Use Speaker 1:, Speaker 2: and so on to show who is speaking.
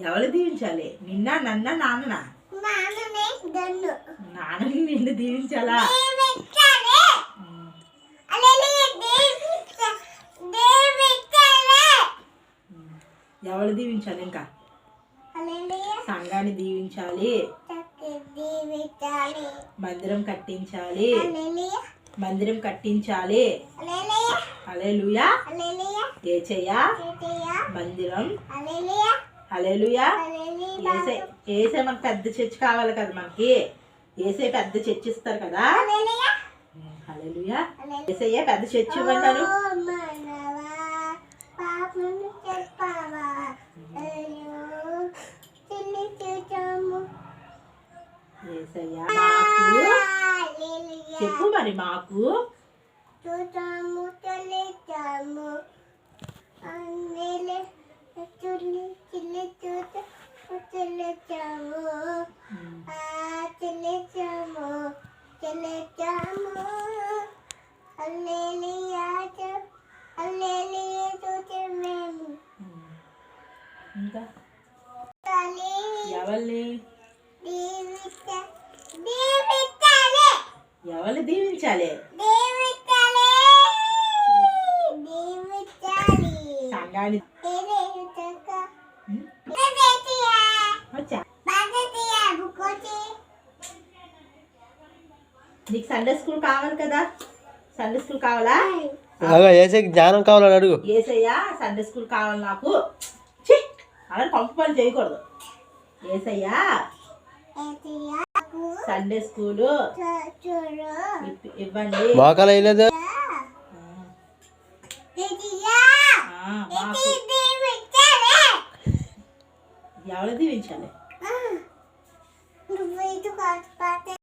Speaker 1: ఎవరు దీవించాలి? నిన్న నన్న నాన్ననా? నాన్నని నిన్ను దీవించాలా? ఎవరు దీవించాలి? ఇంకా సంఘాన్ని దీవించాలి, మందిరం కట్టించాలి, మందిరం కట్టించాలి. హల్లెలూయా. యేసయ్యా మందిరం. హల్లెలూయా. ఏసే మనకు పెద్ద చర్చ్ కావాలి కదా, మనకి ఏసే పెద్ద చర్చ్ ఇస్తారు కదా. హల్లెలూయా. ఏసయ్యా పెద్ద చర్చ్ ఇవ్వంటారు. ఏసయ్యా మాకు చెప్పు మరి, మాకు ఇంకా ఎవరిని ఎవరిని దీవించాలి? సంఘాన్ని. నీకు సండే స్కూల్ కావాలి కదా? సండే స్కూల్ కావాలా?
Speaker 2: ఏసైకి జ్ఞానం కావాలని అడుగు.
Speaker 1: ఏసయ్యా సండే స్కూల్ కావాలి నాకు. అలా పంపు పని చేయకూడదు. ఏసయ్యా సండే స్కూలు ఇవ్వండి.
Speaker 2: మోకాలు వేయలేదు.
Speaker 1: ఎవరు దీవించాలి?